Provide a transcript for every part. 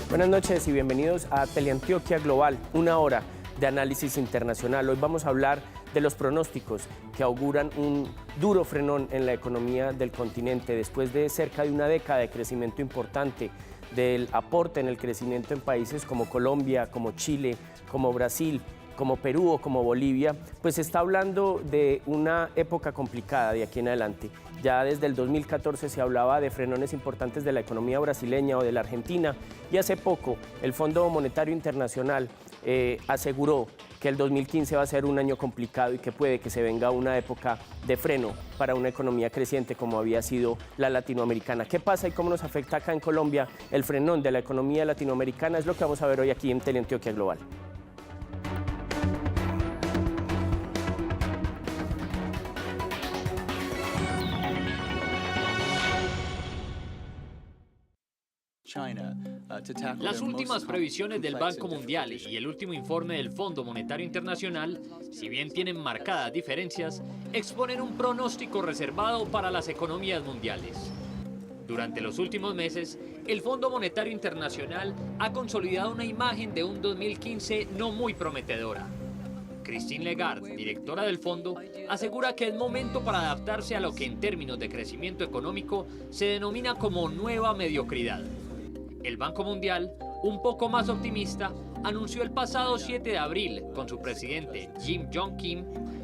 Buenas noches y bienvenidos a Teleantioquia Global, una hora de análisis internacional. Hoy vamos a hablar de los pronósticos que auguran un duro frenón en la economía del continente después de cerca de una década de crecimiento importante, del aporte en el crecimiento en países como Colombia, como Chile, como Brasil, como Perú o como Bolivia, pues se está hablando de una época complicada de aquí en adelante. Ya desde el 2014 se hablaba de frenones importantes de la economía brasileña o de la Argentina, y hace poco el Fondo Monetario Internacional aseguró que el 2015 va a ser un año complicado y que puede que se venga una época de freno para una economía creciente como había sido la latinoamericana. ¿Qué pasa y cómo nos afecta acá en Colombia el frenón de la economía latinoamericana? Es lo que vamos a ver hoy aquí en Teleantioquia Global. Las últimas previsiones del Banco Mundial y el último informe del Fondo Monetario Internacional, si bien tienen marcadas diferencias, exponen un pronóstico reservado para las economías mundiales. Durante los últimos meses, el Fondo Monetario Internacional ha consolidado una imagen de un 2015 no muy prometedora. Christine Lagarde, directora del fondo, asegura que es momento para adaptarse a lo que en términos de crecimiento económico se denomina como nueva mediocridad. El Banco Mundial, un poco más optimista, anunció el pasado 7 de abril, con su presidente Jim Yong Kim,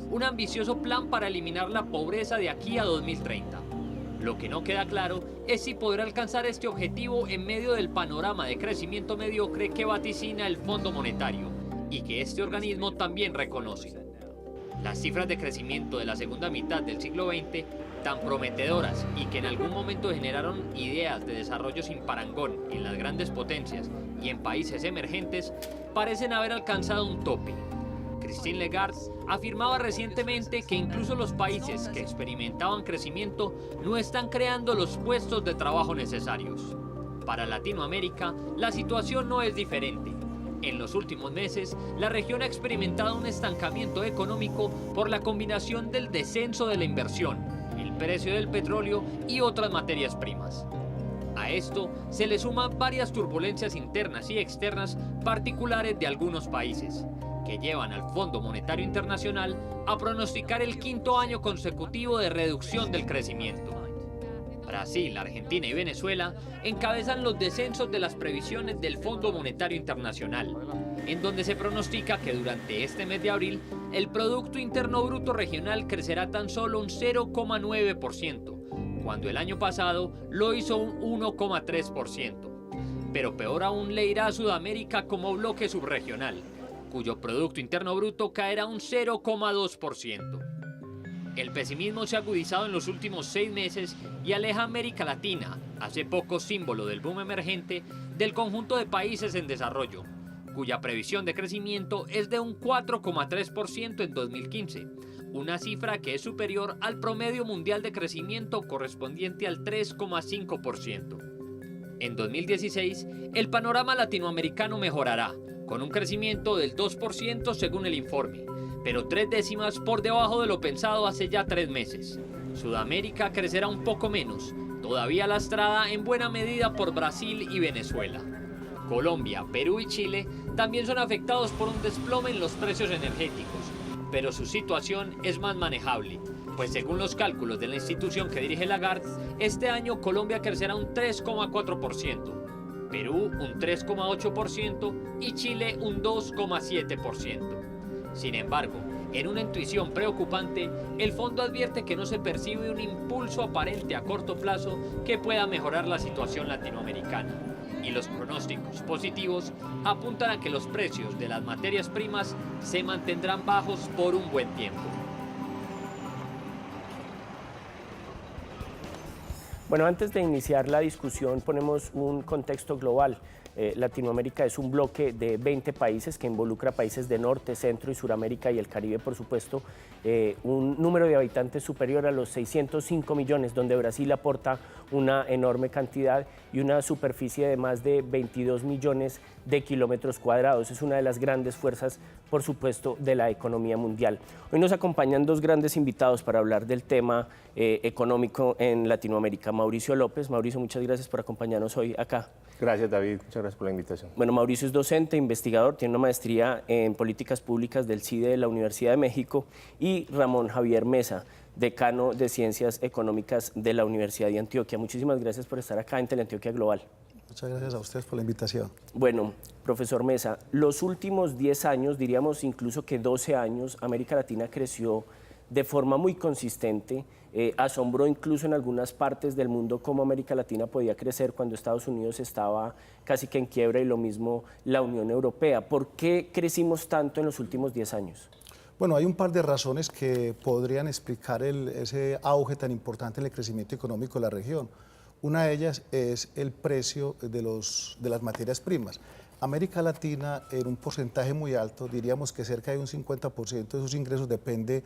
un ambicioso plan para eliminar la pobreza de aquí a 2030. Lo que no queda claro es si podrá alcanzar este objetivo en medio del panorama de crecimiento mediocre que vaticina el Fondo Monetario y que este organismo también reconoce. Las cifras de crecimiento de la segunda mitad del siglo XX, tan prometedoras y que en algún momento generaron ideas de desarrollo sin parangón en las grandes potencias y en países emergentes, parecen haber alcanzado un tope. Christine Lagarde afirmaba recientemente que incluso los países que experimentaban crecimiento no están creando los puestos de trabajo necesarios. Para Latinoamérica, la situación no es diferente. En los últimos meses, la región ha experimentado un estancamiento económico por la combinación del descenso de la inversión, el precio del petróleo y otras materias primas. A esto se le suman varias turbulencias internas y externas particulares de algunos países, que llevan al Fondo Monetario Internacional a pronosticar el quinto año consecutivo de reducción del crecimiento. Brasil, Argentina y Venezuela encabezan los descensos de las previsiones del Fondo Monetario Internacional, en donde se pronostica que durante este mes de abril el Producto Interno Bruto Regional crecerá tan solo un 0,9%, cuando el año pasado lo hizo un 1,3%. Pero peor aún le irá a Sudamérica como bloque subregional, cuyo Producto Interno Bruto caerá un 0,2%. El pesimismo se ha agudizado en los últimos 6 meses y aleja a América Latina, hace poco símbolo del boom emergente, del conjunto de países en desarrollo, cuya previsión de crecimiento es de un 4,3% en 2015, una cifra que es superior al promedio mundial de crecimiento correspondiente al 3,5%. En 2016, el panorama latinoamericano mejorará, con un crecimiento del 2% según el informe, pero 3 décimas por debajo de lo pensado hace ya 3 meses. Sudamérica crecerá un poco menos, todavía lastrada en buena medida por Brasil y Venezuela. Colombia, Perú y Chile también son afectados por un desplome en los precios energéticos, pero su situación es más manejable, pues según los cálculos de la institución que dirige Lagarde, este año Colombia crecerá un 3,4%, Perú un 3,8% y Chile un 2,7%. Sin embargo, en una intuición preocupante, el fondo advierte que no se percibe un impulso aparente a corto plazo que pueda mejorar la situación latinoamericana, y los pronósticos positivos apuntan a que los precios de las materias primas se mantendrán bajos por un buen tiempo. Bueno, antes de iniciar la discusión ponemos un contexto global. Latinoamérica es un bloque de 20 países que involucra países de Norte, Centro y Suramérica y el Caribe, por supuesto, un número de habitantes superior a los 605 millones, donde Brasil aporta una enorme cantidad y una superficie de más de 22 millones de kilómetros cuadrados. Es una de las grandes fuerzas, por supuesto, de la economía mundial. Hoy nos acompañan dos grandes invitados para hablar del tema económico en Latinoamérica. Mauricio López. Mauricio, muchas gracias por acompañarnos hoy acá. Gracias, David. Muchas gracias por la invitación. Bueno, Mauricio es docente, investigador, tiene una maestría en políticas públicas del CIDE de la Universidad de México, y Ramón Javier Mesa, decano de Ciencias Económicas de la Universidad de Antioquia. Muchísimas gracias por estar acá en Teleantioquia Global. Muchas gracias a ustedes por la invitación. Bueno, profesor Mesa, los últimos 10 años, diríamos incluso que 12 años, América Latina creció de forma muy consistente. Asombró incluso en algunas partes del mundo cómo América Latina podía crecer cuando Estados Unidos estaba casi que en quiebra, y lo mismo la Unión Europea. ¿Por qué crecimos tanto en los últimos 10 años? Bueno, hay un par de razones que podrían explicar ese auge tan importante en el crecimiento económico de la región. Una de ellas es el precio de las materias primas. América Latina, en un porcentaje muy alto, diríamos que cerca de un 50% de sus ingresos depende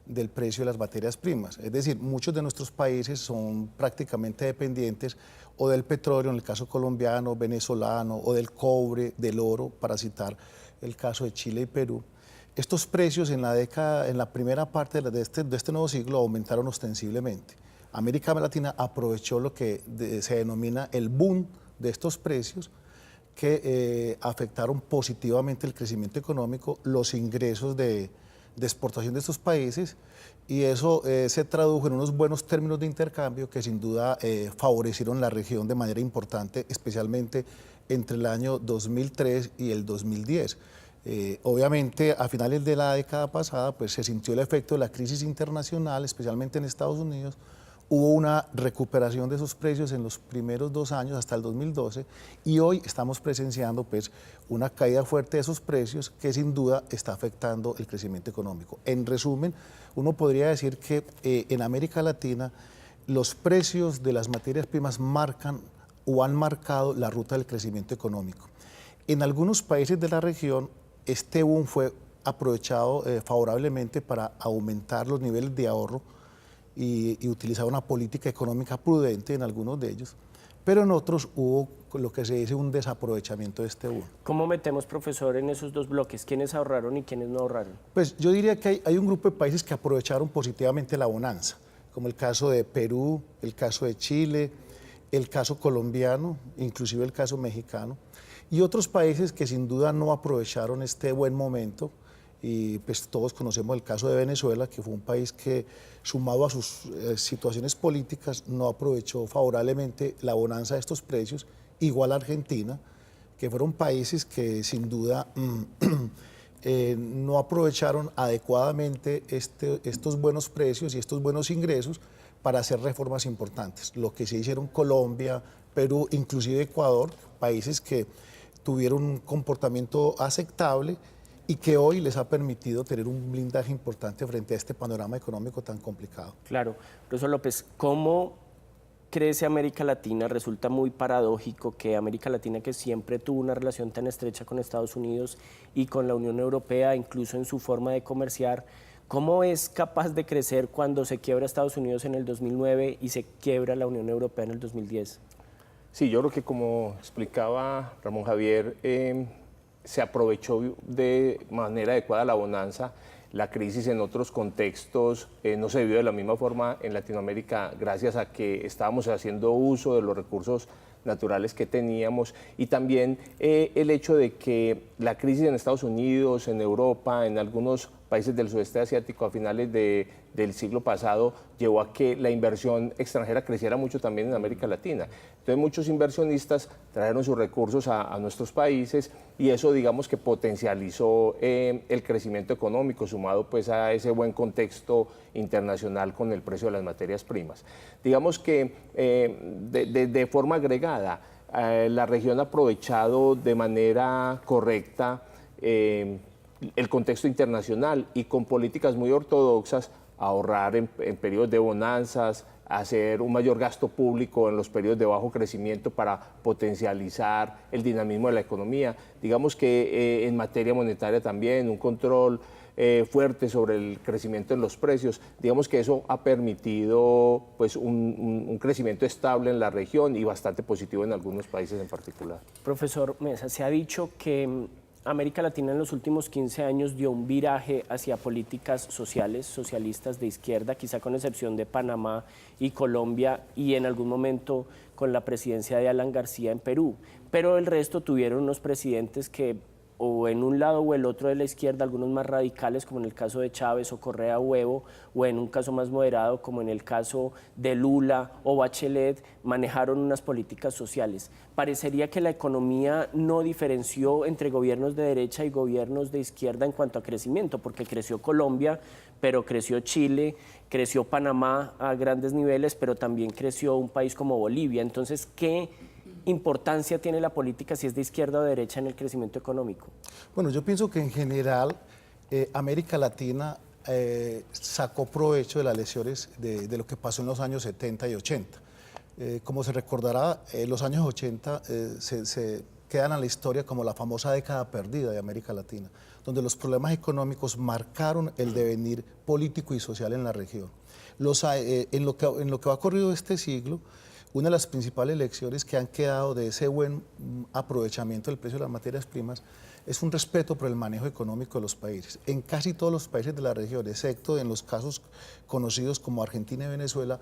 del precio de las materias primas. Es decir, muchos de nuestros países son prácticamente dependientes o del petróleo, en el caso colombiano, venezolano, o del cobre, del oro, para citar el caso de Chile y Perú. Estos precios en la primera parte de este nuevo siglo aumentaron ostensiblemente. América Latina aprovechó lo que se denomina el boom de estos precios, que afectaron positivamente el crecimiento económico, los ingresos de exportación de estos países, y eso se tradujo en unos buenos términos de intercambio que sin duda favorecieron la región de manera importante, especialmente entre el año 2003 y el 2010. Obviamente, a finales de la década pasada, pues se sintió el efecto de la crisis internacional, especialmente en Estados Unidos. Hubo una recuperación de esos precios en los primeros 2 años, hasta el 2012, y hoy estamos presenciando pues, una caída fuerte de esos precios que sin duda está afectando el crecimiento económico. En resumen, uno podría decir que en América Latina los precios de las materias primas marcan o han marcado la ruta del crecimiento económico. En algunos países de la región, este boom fue aprovechado favorablemente para aumentar los niveles de ahorro y utilizar una política económica prudente en algunos de ellos, pero en otros hubo lo que se dice un desaprovechamiento de este boom. ¿Cómo metemos, profesor, en esos dos bloques? ¿Quiénes ahorraron y quiénes no ahorraron? Pues yo diría que hay un grupo de países que aprovecharon positivamente la bonanza, como el caso de Perú, el caso de Chile, el caso colombiano, inclusive el caso mexicano, y otros países que sin duda no aprovecharon este buen momento. Y pues todos conocemos el caso de Venezuela, que fue un país que, sumado a sus situaciones políticas, no aprovechó favorablemente la bonanza de estos precios, igual a Argentina, que fueron países que sin duda no aprovecharon adecuadamente estos buenos precios y estos buenos ingresos para hacer reformas importantes. Lo que se hicieron Colombia, Perú, inclusive Ecuador, países que tuvieron un comportamiento aceptable y que hoy les ha permitido tener un blindaje importante frente a este panorama económico tan complicado. Claro. Profesor López, ¿cómo crece América Latina? Resulta muy paradójico que América Latina, que siempre tuvo una relación tan estrecha con Estados Unidos y con la Unión Europea, incluso en su forma de comerciar, ¿cómo es capaz de crecer cuando se quiebra Estados Unidos en el 2009 y se quiebra la Unión Europea en el 2010? Sí, yo creo que como explicaba Ramón Javier, se aprovechó de manera adecuada la bonanza. La crisis en otros contextos no se vivió de la misma forma en Latinoamérica, gracias a que estábamos haciendo uso de los recursos naturales que teníamos, y también el hecho de que la crisis en Estados Unidos, en Europa, en algunos países del sudeste asiático a finales del siglo pasado llevó a que la inversión extranjera creciera mucho también en América Latina. Entonces muchos inversionistas trajeron sus recursos a nuestros países, y eso digamos que potencializó el crecimiento económico, sumado pues a ese buen contexto internacional con el precio de las materias primas. Digamos que de forma agregada, la región ha aprovechado de manera correcta el contexto internacional, y con políticas muy ortodoxas ahorrar en periodos de bonanzas, hacer un mayor gasto público en los periodos de bajo crecimiento para potencializar el dinamismo de la economía. Digamos que en materia monetaria también un control fuerte sobre el crecimiento en los precios. Digamos que eso ha permitido pues, un crecimiento estable en la región y bastante positivo en algunos países en particular. Profesor Mesa, se ha dicho que América Latina en los últimos 15 años dio un viraje hacia políticas sociales, socialistas de izquierda, quizá con excepción de Panamá y Colombia y en algún momento con la presidencia de Alan García en Perú. Pero el resto tuvieron unos presidentes que o en un lado o el otro de la izquierda, algunos más radicales como en el caso de Chávez o Correa o Evo, o en un caso más moderado como en el caso de Lula o Bachelet, manejaron unas políticas sociales. Parecería que la economía no diferenció entre gobiernos de derecha y gobiernos de izquierda en cuanto a crecimiento, porque creció Colombia, pero creció Chile, creció Panamá a grandes niveles, pero también creció un país como Bolivia. Entonces, ¿qué importancia tiene la política si es de izquierda o de derecha en el crecimiento económico? Bueno, yo pienso que en general América Latina sacó provecho de las lecciones de lo que pasó en los años 70 y 80. Como se recordará, los años 80 se quedan a la historia como la famosa década perdida de América Latina, donde los problemas económicos marcaron el devenir político y social en la región. En lo que ha corrido este siglo, una de las principales lecciones que han quedado de ese buen aprovechamiento del precio de las materias primas es un respeto por el manejo económico de los países. En casi todos los países de la región, excepto en los casos conocidos como Argentina y Venezuela,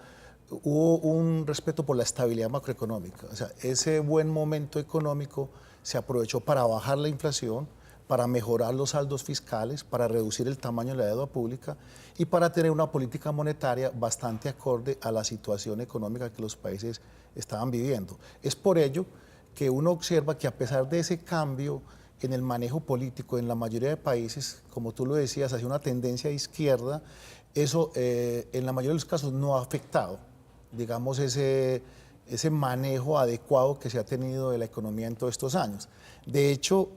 hubo un respeto por la estabilidad macroeconómica. O sea, ese buen momento económico se aprovechó para bajar la inflación, para mejorar los saldos fiscales, para reducir el tamaño de la deuda pública y para tener una política monetaria bastante acorde a la situación económica que los países estaban viviendo. Es por ello que uno observa que a pesar de ese cambio en el manejo político en la mayoría de países, como tú lo decías, hacia una tendencia de izquierda, eso en la mayoría de los casos no ha afectado, digamos, ese manejo adecuado que se ha tenido de la economía en todos estos años. De hecho,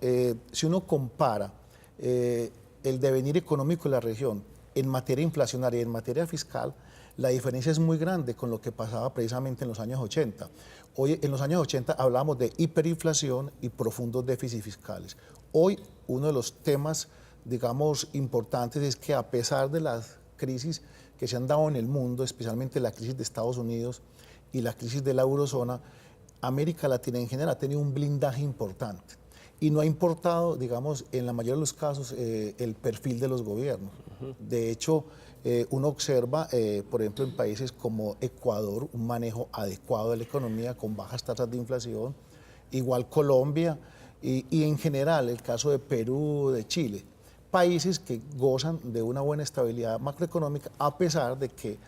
si uno compara el devenir económico de la región en materia inflacionaria y en materia fiscal, la diferencia es muy grande con lo que pasaba precisamente en los años 80. Hoy, en los años 80 hablábamos de hiperinflación y profundos déficits fiscales. Hoy, uno de los temas, digamos, importantes es que a pesar de las crisis que se han dado en el mundo, especialmente la crisis de Estados Unidos y la crisis de la eurozona, América Latina en general ha tenido un blindaje importante y no ha importado, digamos, en la mayoría de los casos, el perfil de los gobiernos. De hecho, uno observa, por ejemplo, en países como Ecuador, un manejo adecuado de la economía con bajas tasas de inflación, igual Colombia y en general el caso de Perú, de Chile, países que gozan de una buena estabilidad macroeconómica a pesar de que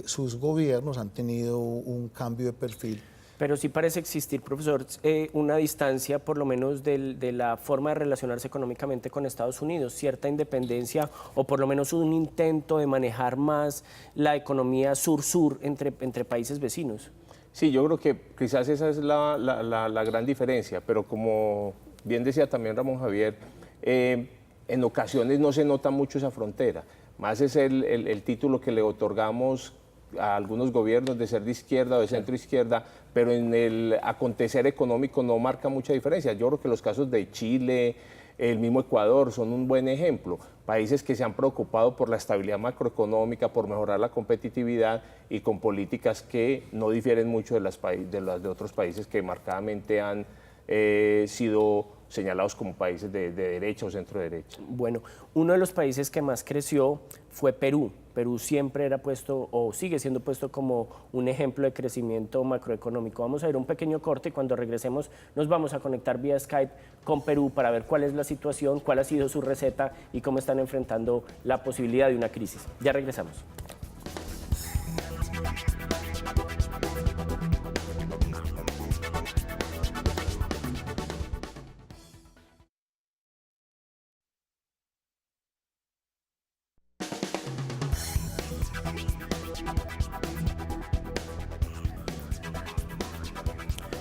sus gobiernos han tenido un cambio de perfil. Pero sí parece existir, profesor, una distancia, por lo menos de la forma de relacionarse económicamente con Estados Unidos, cierta independencia o por lo menos un intento de manejar más la economía sur-sur entre países vecinos. Sí, yo creo que quizás esa es la gran diferencia, pero como bien decía también Ramón Javier, en ocasiones no se nota mucho esa frontera, más es el título que le otorgamos a algunos gobiernos de ser de izquierda o de centro izquierda, pero en el acontecer económico no marca mucha diferencia. Yo creo que los casos de Chile, el mismo Ecuador son un buen ejemplo. Países que se han preocupado por la estabilidad macroeconómica, por mejorar la competitividad y con políticas que no difieren mucho de las de otros países que marcadamente han sido señalados como países de derecha o centro derecha. Bueno, uno de los países que más creció fue Perú. Perú siempre era puesto o sigue siendo puesto como un ejemplo de crecimiento macroeconómico. Vamos a ir a un pequeño corte y cuando regresemos nos vamos a conectar vía Skype con Perú para ver cuál es la situación, cuál ha sido su receta y cómo están enfrentando la posibilidad de una crisis. Ya regresamos.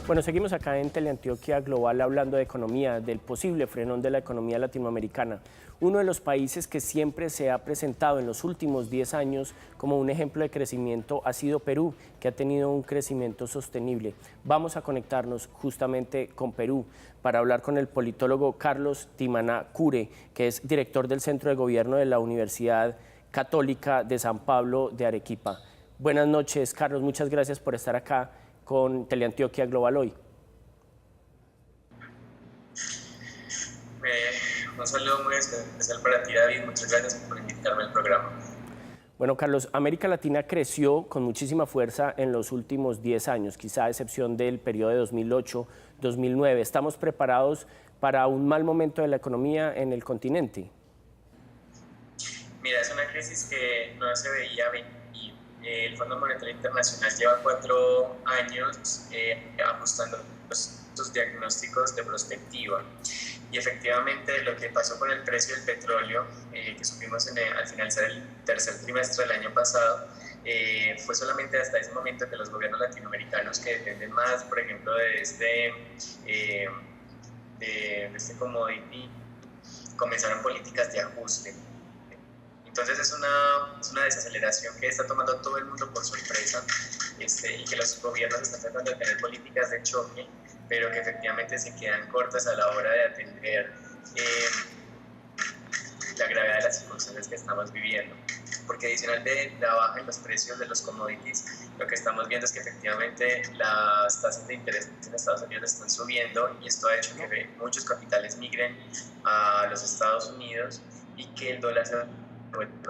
Bueno, seguimos acá en Teleantioquia Global hablando de economía, del posible frenón de la economía latinoamericana. Uno de los países que siempre se ha presentado en los últimos 10 años como un ejemplo de crecimiento ha sido Perú, que ha tenido un crecimiento sostenible. Vamos a conectarnos justamente con Perú para hablar con el politólogo Carlos Timaná Cure, que es director del Centro de Gobierno de la Universidad Católica de San Pablo de Arequipa. Buenas noches, Carlos, muchas gracias por estar acá con Teleantioquia Global hoy. Un saludo muy especial para ti, David. Muchas gracias por invitarme al programa. Bueno, Carlos, América Latina creció con muchísima fuerza en los últimos 10 años, quizá a excepción del periodo de 2008-2009. ¿Estamos preparados para un mal momento de la economía en el continente? Mira, es una crisis que no se veía venir. El Fondo Monetario Internacional lleva 4 años ajustando sus diagnósticos de prospectiva. Y efectivamente lo que pasó con el precio del petróleo, que supimos al finalizar el tercer trimestre del año pasado, fue solamente hasta ese momento que los gobiernos latinoamericanos que dependen más, por ejemplo, de este commodity, comenzaron políticas de ajuste. Entonces es una desaceleración que está tomando a todo el mundo por sorpresa y que los gobiernos están tratando de tener políticas de choque, pero que efectivamente se quedan cortas a la hora de atender la gravedad de las circunstancias que estamos viviendo. Porque adicional de la baja en los precios de los commodities, lo que estamos viendo es que efectivamente las tasas de interés en Estados Unidos están subiendo y esto ha hecho que muchos capitales migren a los Estados Unidos y que el dólar se va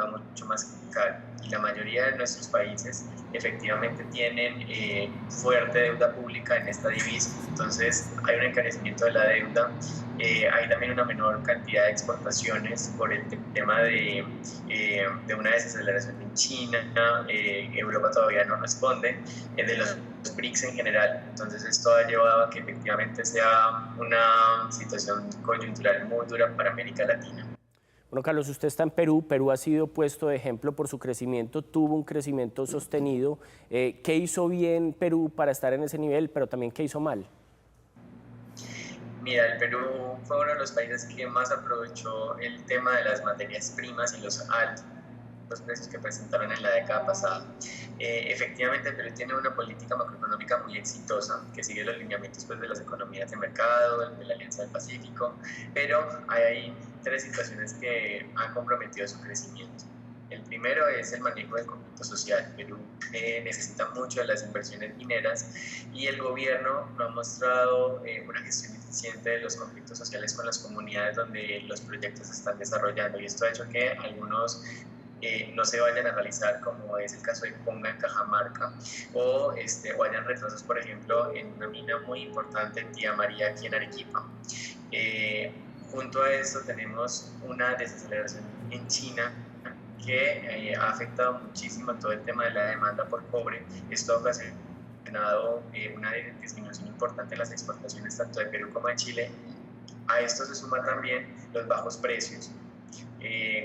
mucho más caro. Y la mayoría de nuestros países efectivamente tienen fuerte deuda pública en esta divisa. Entonces hay un encarecimiento de la deuda, hay también una menor cantidad de exportaciones por el tema de una desaceleración en China. Europa todavía no responde, de los BRICS en general. Entonces esto ha llevado a que efectivamente sea una situación coyuntural muy dura para América Latina. Bueno, Carlos, usted está en Perú. Perú ha sido puesto de ejemplo por su crecimiento, tuvo un crecimiento sostenido. ¿Qué hizo bien Perú para estar en ese nivel, pero también qué hizo mal? Mira, el Perú fue uno de los países que más aprovechó el tema de las materias primas y los altos precios que presentaron en la década pasada. Efectivamente, el Perú tiene una política macroeconómica muy exitosa que sigue los lineamientos de las economías de mercado, de la Alianza del Pacífico, pero hay 3 situaciones que han comprometido su crecimiento. El primero es el manejo del conflicto social. Perú necesita mucho de las inversiones mineras y el gobierno no ha mostrado una gestión eficiente de los conflictos sociales con las comunidades donde los proyectos se están desarrollando, y esto ha hecho que algunos no se vayan a realizar, como es el caso de Ponga en Cajamarca, o hayan retrasos, por ejemplo, en una mina muy importante en Tía María, aquí en Arequipa. Junto a esto tenemos una desaceleración en China que ha afectado muchísimo todo el tema de la demanda por cobre. Esto ha ocasionado una disminución importante en las exportaciones tanto de Perú como de Chile. A esto se suman también los bajos precios.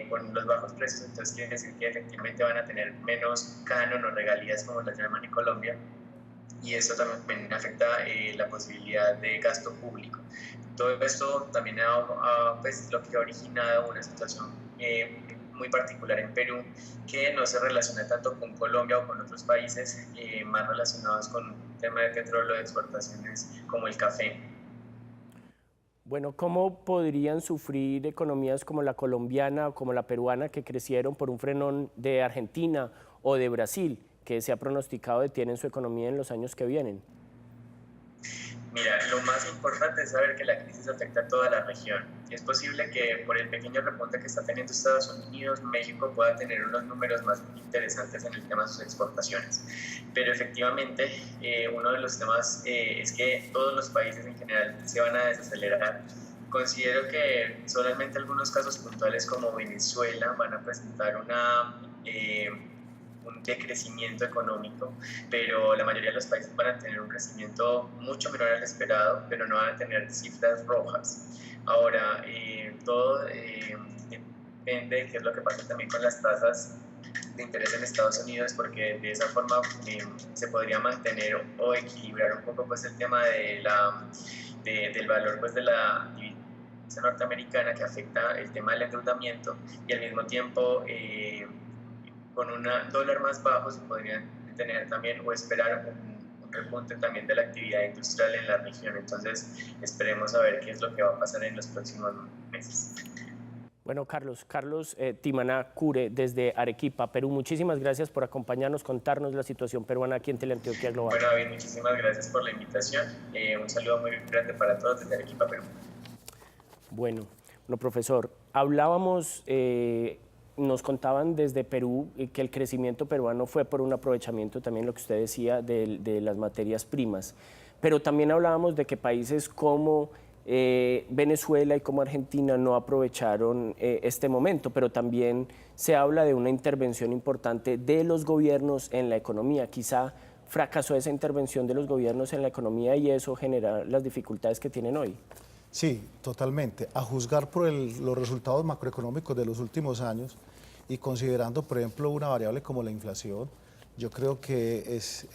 Con los bajos precios, entonces quiere decir que efectivamente van a tener menos canon o regalías, como las llaman en Colombia, y eso también afecta la posibilidad de gasto público. Todo esto también pues, lo que ha originado una situación muy particular en Perú, que no se relaciona tanto con Colombia o con otros países más relacionados con el tema de petróleo, de exportaciones, como el café. Bueno, ¿cómo podrían sufrir economías como la colombiana o como la peruana, que crecieron por un frenón de Argentina o de Brasil, que se ha pronosticado detienen su economía en los años que vienen? Mira, lo más importante es saber que la crisis afecta a toda la región. Es posible que por el pequeño repunte que está teniendo Estados Unidos, México pueda tener unos números más interesantes en el tema de sus exportaciones. Pero efectivamente, uno de los temas es que todos los países en general se van a desacelerar. Considero que solamente algunos casos puntuales como Venezuela van a presentar un decrecimiento económico, pero la mayoría de los países van a tener un crecimiento mucho menor al esperado, pero no van a tener cifras rojas. Ahora, todo depende de qué es lo que pasa también con las tasas de interés en Estados Unidos, porque de esa forma se podría mantener o equilibrar un poco pues, el tema de del valor pues, de la divisa norteamericana, que afecta el tema del endeudamiento, y al mismo tiempo con un dólar más bajo se podría tener también o esperar un repunte también de la actividad industrial en la región. Entonces esperemos a ver qué es lo que va a pasar en los próximos meses. Bueno, Carlos Timaná Cure, desde Arequipa, Perú, muchísimas gracias por acompañarnos, contarnos la situación peruana aquí en Teleantioquia Global. Bueno, David, muchísimas gracias por la invitación. Un saludo muy grande para todos desde Arequipa, Perú. Bueno, profesor, hablábamos, nos contaban desde Perú que el crecimiento peruano fue por un aprovechamiento, también lo que usted decía, de las materias primas, pero también hablábamos de que países como Venezuela y como Argentina no aprovecharon este momento, pero también se habla de una intervención importante de los gobiernos en la economía. Quizá fracasó esa intervención de los gobiernos en la economía y eso genera las dificultades que tienen hoy. Sí, totalmente. A juzgar por los resultados macroeconómicos de los últimos años y considerando, por ejemplo, una variable como la inflación, yo creo que es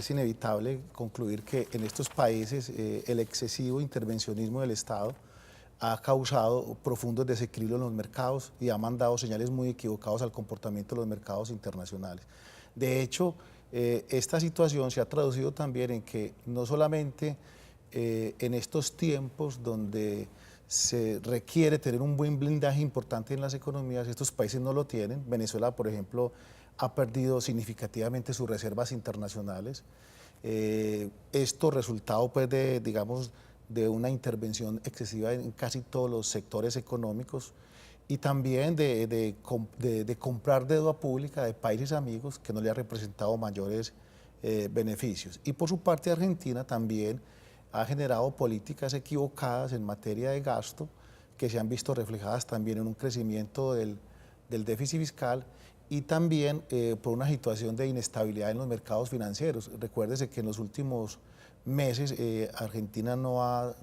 inevitable concluir que en estos países el excesivo intervencionismo del Estado ha causado profundos desequilibrios en los mercados y ha mandado señales muy equivocadas al comportamiento de los mercados internacionales. De hecho, esta situación se ha traducido también en que no solamente en estos tiempos donde se requiere tener un buen blindaje importante en las economías, estos países no lo tienen. Venezuela, por ejemplo, ha perdido significativamente sus reservas internacionales. Esto resultado pues de una intervención excesiva en casi todos los sectores económicos y también de comprar deuda pública de países amigos que no le ha representado mayores beneficios. Y por su parte Argentina también ha generado políticas equivocadas en materia de gasto que se han visto reflejadas también en un crecimiento del déficit fiscal y también por una situación de inestabilidad en los mercados financieros. Recuérdese que en los últimos meses Argentina no ha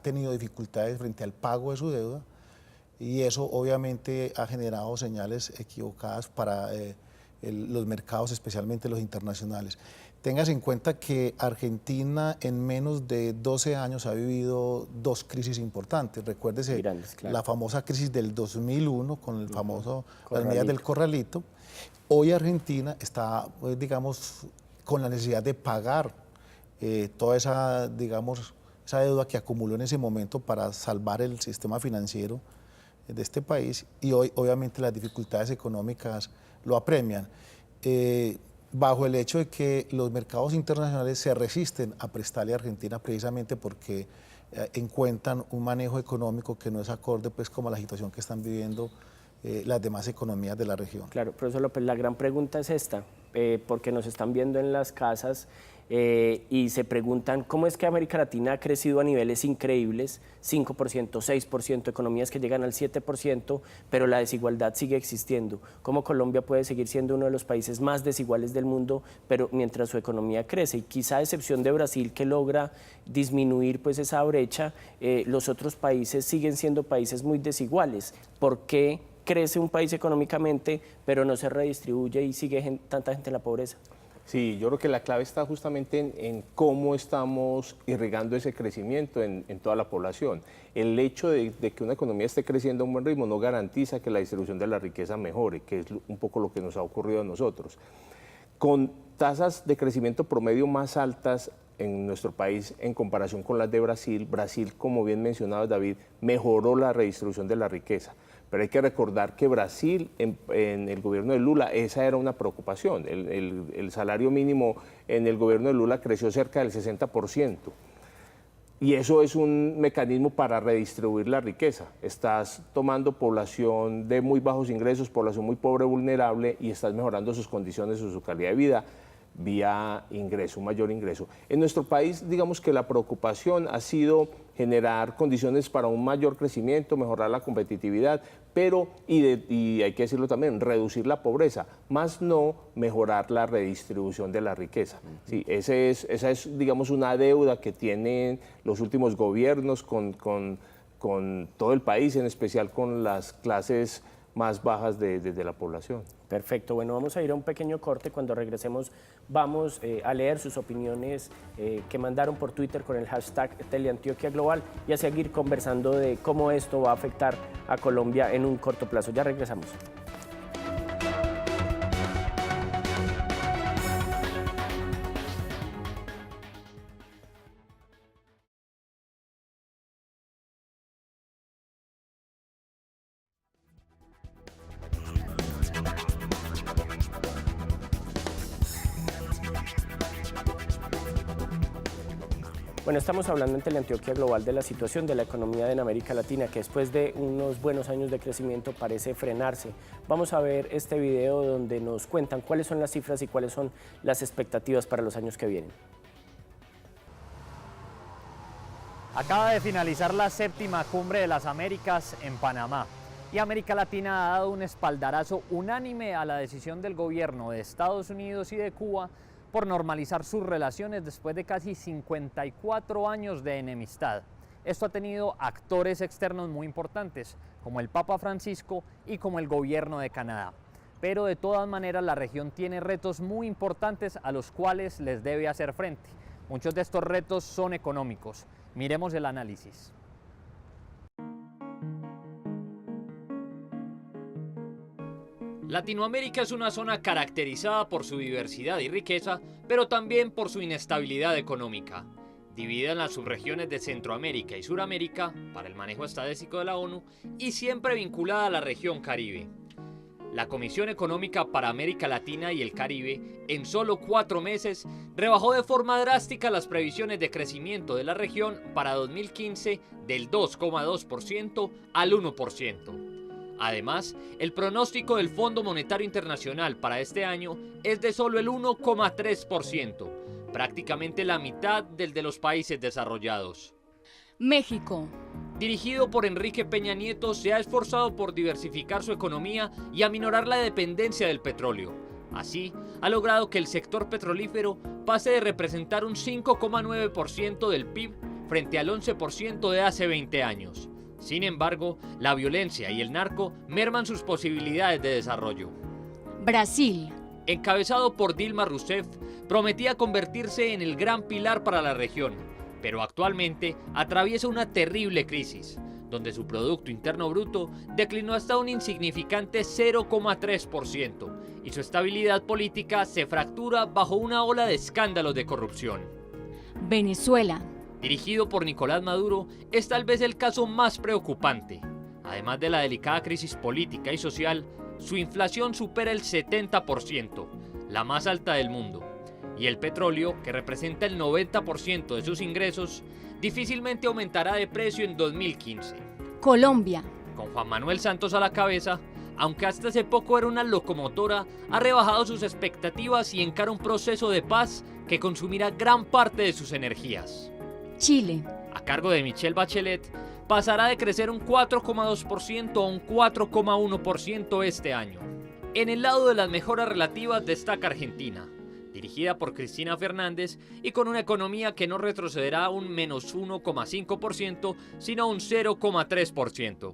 tenido dificultades frente al pago de su deuda y eso obviamente ha generado señales equivocadas para los mercados, especialmente los internacionales. Téngase en cuenta que Argentina en menos de 12 años ha vivido dos crisis importantes. Recuérdese grandes, claro. La famosa crisis del 2001 con el famoso las medidas del corralito. Hoy Argentina está, digamos, con la necesidad de pagar toda esa, digamos, esa deuda que acumuló en ese momento para salvar el sistema financiero de este país y hoy obviamente las dificultades económicas lo apremian. Bajo el hecho de que los mercados internacionales se resisten a prestarle a Argentina precisamente porque encuentran un manejo económico que no es acorde pues como a la situación que están viviendo las demás economías de la región. Claro, profesor López, la gran pregunta es esta, porque nos están viendo en las casas y se preguntan cómo es que América Latina ha crecido a niveles increíbles, 5%, 6%, economías que llegan al 7%, pero la desigualdad sigue existiendo. ¿Cómo Colombia puede seguir siendo uno de los países más desiguales del mundo, pero mientras su economía crece? Y quizá a excepción de Brasil, que logra disminuir pues esa brecha, los otros países siguen siendo países muy desiguales. ¿Por qué crece un país económicamente, pero no se redistribuye y sigue tanta gente en la pobreza? Sí, yo creo que la clave está justamente en cómo estamos irrigando ese crecimiento en toda la población. El hecho de que una economía esté creciendo a un buen ritmo no garantiza que la distribución de la riqueza mejore, que es un poco lo que nos ha ocurrido a nosotros. Con tasas de crecimiento promedio más altas en nuestro país en comparación con las de Brasil, Brasil, como bien mencionaba David, mejoró la redistribución de la riqueza. Pero hay que recordar que Brasil, en el gobierno de Lula, esa era una preocupación. El salario mínimo en el gobierno de Lula creció cerca del 60%. Y eso es un mecanismo para redistribuir la riqueza. Estás tomando población de muy bajos ingresos, población muy pobre, vulnerable, y estás mejorando sus condiciones o su calidad de vida vía ingreso, un mayor ingreso. En nuestro país, digamos que la preocupación ha sido generar condiciones para un mayor crecimiento, mejorar la competitividad, pero, y hay que decirlo también, reducir la pobreza, más no mejorar la redistribución de la riqueza. Sí, esa es, digamos, una deuda que tienen los últimos gobiernos con todo el país, en especial con las clases más bajas de la población. Perfecto, bueno, vamos a ir a un pequeño corte. Cuando regresemos vamos a leer sus opiniones que mandaron por Twitter con el hashtag Teleantioquia Global y a seguir conversando de cómo esto va a afectar a Colombia en un corto plazo. Ya regresamos. Bueno, estamos hablando en Teleantioquia Global de la situación de la economía en América Latina, que después de unos buenos años de crecimiento parece frenarse. Vamos a ver este video donde nos cuentan cuáles son las cifras y cuáles son las expectativas para los años que vienen. Acaba de finalizar la 7ª Cumbre de las Américas en Panamá y América Latina ha dado un espaldarazo unánime a la decisión del gobierno de Estados Unidos y de Cuba por normalizar sus relaciones después de casi 54 años de enemistad. Esto ha tenido actores externos muy importantes, como el Papa Francisco y como el gobierno de Canadá. Pero de todas maneras la región tiene retos muy importantes a los cuales les debe hacer frente. Muchos de estos retos son económicos. Miremos el análisis. Latinoamérica es una zona caracterizada por su diversidad y riqueza, pero también por su inestabilidad económica. Dividida en las subregiones de Centroamérica y Suramérica, para el manejo estadístico de la ONU, y siempre vinculada a la región Caribe. La Comisión Económica para América Latina y el Caribe, en solo 4 meses, rebajó de forma drástica las previsiones de crecimiento de la región para 2015 del 2,2% al 1%. Además, el pronóstico del Fondo Monetario Internacional para este año es de solo el 1,3%, prácticamente la mitad del de los países desarrollados. México. Dirigido por Enrique Peña Nieto, se ha esforzado por diversificar su economía y aminorar la dependencia del petróleo. Así, ha logrado que el sector petrolífero pase de representar un 5,9% del PIB frente al 11% de hace 20 años. Sin embargo, la violencia y el narco merman sus posibilidades de desarrollo. Brasil. Encabezado por Dilma Rousseff, prometía convertirse en el gran pilar para la región, pero actualmente atraviesa una terrible crisis, donde su Producto Interno Bruto declinó hasta un insignificante 0,3% y su estabilidad política se fractura bajo una ola de escándalos de corrupción. Venezuela. Dirigido por Nicolás Maduro, es tal vez el caso más preocupante. Además de la delicada crisis política y social, su inflación supera el 70%, la más alta del mundo. Y el petróleo, que representa el 90% de sus ingresos, difícilmente aumentará de precio en 2015. Colombia. Con Juan Manuel Santos a la cabeza, aunque hasta hace poco era una locomotora, ha rebajado sus expectativas y encara un proceso de paz que consumirá gran parte de sus energías. Chile. A cargo de Michelle Bachelet, pasará de crecer un 4,2% a un 4,1% este año. En el lado de las mejoras relativas destaca Argentina, dirigida por Cristina Fernández y con una economía que no retrocederá a un menos 1,5%, sino a un 0,3%.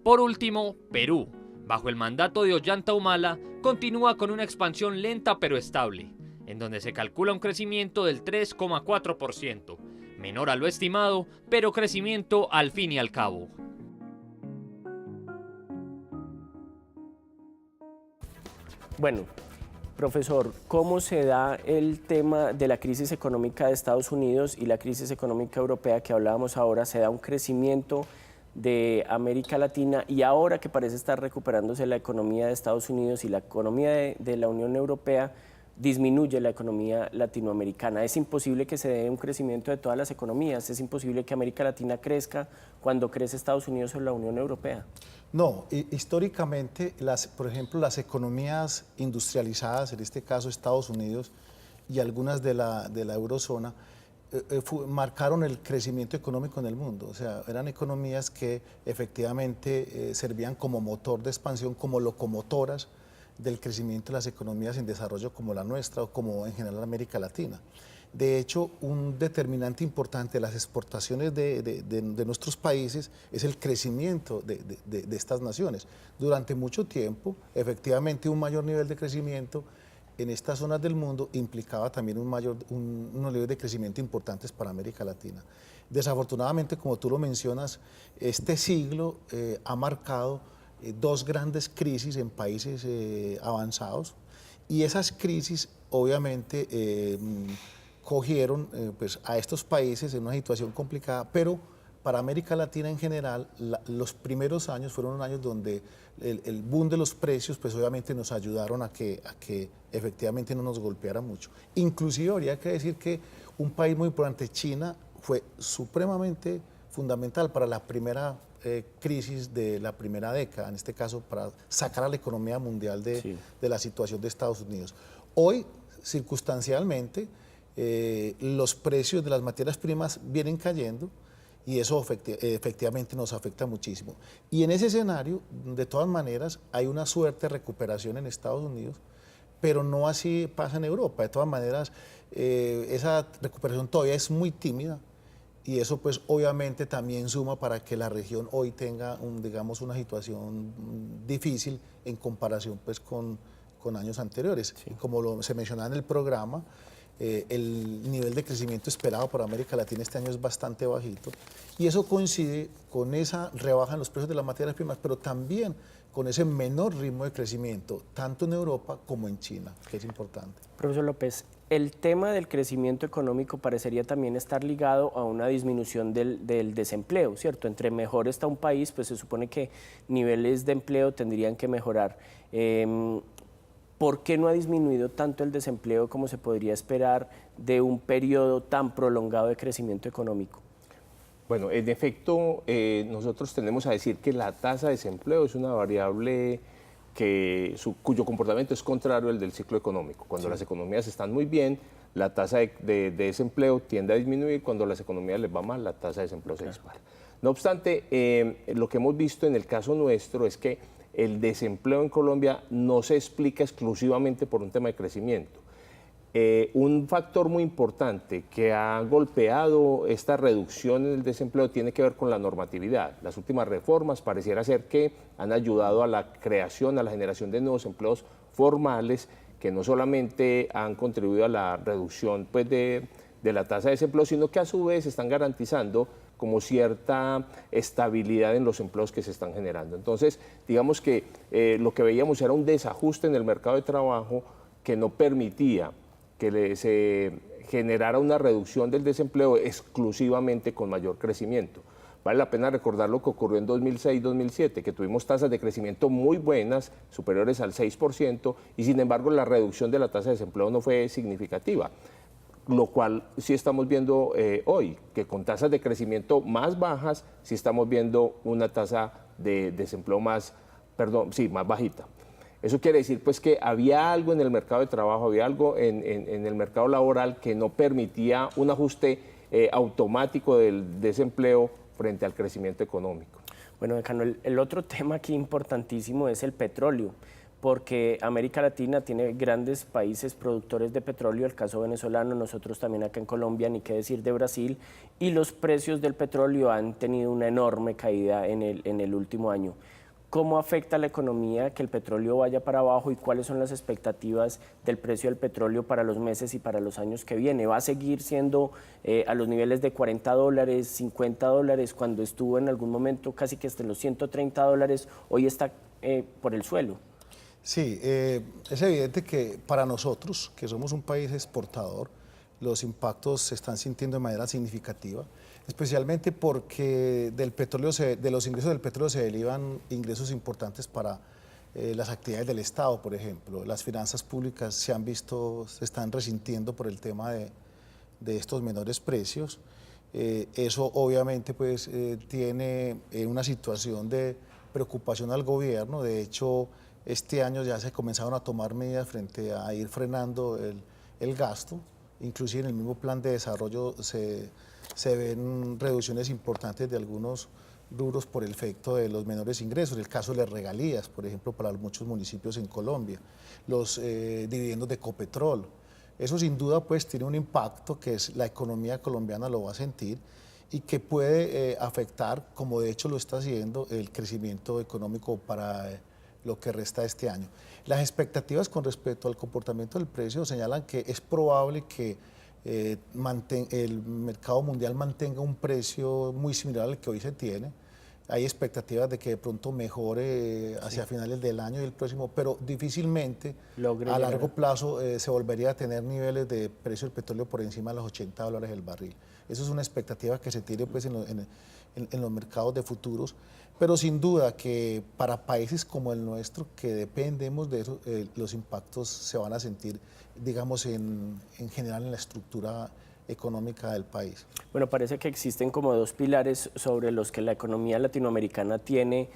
Por último, Perú, bajo el mandato de Ollanta Humala, continúa con una expansión lenta pero estable, en donde se calcula un crecimiento del 3,4%, menor a lo estimado, pero crecimiento al fin y al cabo. Bueno, profesor, ¿cómo se da el tema de la crisis económica de Estados Unidos y la crisis económica europea que hablábamos ahora? ¿Se da un crecimiento de América Latina y ahora que parece estar recuperándose la economía de Estados Unidos y la economía de la Unión Europea, disminuye la economía latinoamericana? Es imposible que se dé un crecimiento de todas las economías, es imposible que América Latina crezca cuando crece Estados Unidos o la Unión Europea. No, históricamente, por ejemplo, las economías industrializadas, en este caso Estados Unidos y algunas de la eurozona, marcaron el crecimiento económico en el mundo. O sea, eran economías que efectivamente servían como motor de expansión, como locomotoras del crecimiento de las economías en desarrollo como la nuestra o como en general América Latina. De hecho, un determinante importante de las exportaciones de nuestros países es el crecimiento de estas naciones. Durante mucho tiempo, efectivamente, un mayor nivel de crecimiento en estas zonas del mundo implicaba también unos niveles de crecimiento importantes para América Latina. Desafortunadamente, como tú lo mencionas, este siglo ha marcado dos grandes crisis en países avanzados, y esas crisis obviamente cogieron pues, a estos países en una situación complicada, pero para América Latina en general, los primeros años fueron unos años donde el boom de los precios, pues obviamente nos ayudaron a que efectivamente no nos golpeara mucho. Inclusive habría que decir que un país muy importante, China, fue supremamente fundamental para la primera crisis de la primera década, en este caso para sacar a la economía mundial de la situación de Estados Unidos. Hoy, circunstancialmente, los precios de las materias primas vienen cayendo, y eso efectivamente nos afecta muchísimo. Y en ese escenario, de todas maneras, hay una suerte de recuperación en Estados Unidos, pero no así pasa en Europa. De todas maneras, esa recuperación todavía es muy tímida, y eso pues obviamente también suma para que la región hoy tenga, digamos, una situación difícil en comparación pues con años anteriores. Sí. Como se mencionaba en el programa, el nivel de crecimiento esperado para América Latina este año es bastante bajito, y eso coincide con esa rebaja en los precios de las materias primas, pero también con ese menor ritmo de crecimiento, tanto en Europa como en China, que es importante. Profesor López, el tema del crecimiento económico parecería también estar ligado a una disminución del desempleo, ¿cierto? Entre mejor está un país, pues se supone que niveles de empleo tendrían que mejorar. ¿Por qué no ha disminuido tanto el desempleo como se podría esperar de un periodo tan prolongado de crecimiento económico? Bueno, en efecto, nosotros tenemos a decir que la tasa de desempleo es una variable cuyo comportamiento es contrario al del ciclo económico. Cuando las economías están muy bien, la tasa de desempleo tiende a disminuir; cuando las economías les va mal, la tasa de desempleo se dispara. No obstante, lo que hemos visto en el caso nuestro es que el desempleo en Colombia no se explica exclusivamente por un tema de crecimiento. Un factor muy importante que ha golpeado esta reducción en el desempleo tiene que ver con la normatividad. Las últimas reformas pareciera ser que han ayudado a la creación, a la generación de nuevos empleos formales, que no solamente han contribuido a la reducción pues, de la tasa de desempleo, sino que a su vez están garantizando como cierta estabilidad en los empleos que se están generando. Entonces, digamos que lo que veíamos era un desajuste en el mercado de trabajo que no permitía que se generara una reducción del desempleo exclusivamente con mayor crecimiento. Vale la pena recordar lo que ocurrió en 2006-2007, que tuvimos tasas de crecimiento muy buenas, superiores al 6%, y sin embargo la reducción de la tasa de desempleo no fue significativa. Lo cual sí estamos viendo hoy, que con tasas de crecimiento más bajas, sí estamos viendo una tasa de desempleo más bajita. Eso quiere decir pues que había algo en el mercado de trabajo, había algo en el mercado laboral que no permitía un ajuste automático del desempleo frente al crecimiento económico. Bueno, decano, el otro tema aquí importantísimo es el petróleo, porque América Latina tiene grandes países productores de petróleo, el caso venezolano, nosotros también acá en Colombia, ni qué decir de Brasil, y los precios del petróleo han tenido una enorme caída en el último año. ¿Cómo afecta a la economía que el petróleo vaya para abajo y cuáles son las expectativas del precio del petróleo para los meses y para los años que viene? ¿Va a seguir siendo a los niveles de $40, $50, cuando estuvo en algún momento casi que hasta los $130, hoy está por el suelo? Sí, es evidente que para nosotros, que somos un país exportador, los impactos se están sintiendo de manera significativa, especialmente porque de los ingresos del petróleo se derivan ingresos importantes para las actividades del Estado, por ejemplo. Las finanzas públicas se están resintiendo por el tema de estos menores precios. Eso obviamente pues, tiene una situación de preocupación al gobierno. De hecho, este año ya se comenzaron a tomar medidas frente a ir frenando el gasto. Inclusive en el mismo plan de desarrollo se ven reducciones importantes de algunos rubros por el efecto de los menores ingresos. El caso de las regalías, por ejemplo, para muchos municipios en Colombia, los dividendos de Ecopetrol, Eso sin duda pues tiene un impacto que es la economía colombiana lo va a sentir y que puede afectar, como de hecho lo está haciendo, el crecimiento económico para lo que resta de este año. Las expectativas con respecto al comportamiento del precio señalan que es probable que el mercado mundial mantenga un precio muy similar al que hoy se tiene. Hay expectativas de que de pronto mejore hacia finales del año y el próximo, pero difícilmente a largo plazo se volvería a tener niveles de precio del petróleo por encima de los $80 el barril. Eso es una expectativa que se tiene pues, en los mercados de futuros, pero sin duda que para países como el nuestro, que dependemos de eso, los impactos se van a sentir, digamos, en general en la estructura económica del país. Bueno, parece que existen como dos pilares sobre los que la economía latinoamericana tiene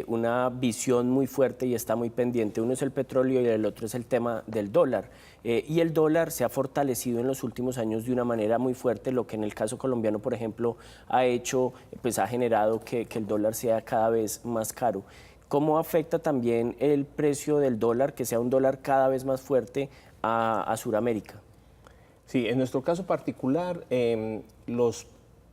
una visión muy fuerte y está muy pendiente. Uno es el petróleo y el otro es el tema del dólar. Y el dólar se ha fortalecido en los últimos años de una manera muy fuerte, lo que en el caso colombiano, por ejemplo, ha hecho, pues ha generado que el dólar sea cada vez más caro. ¿Cómo afecta también el precio del dólar, que sea un dólar cada vez más fuerte a Sudamérica? Sí, en nuestro caso particular,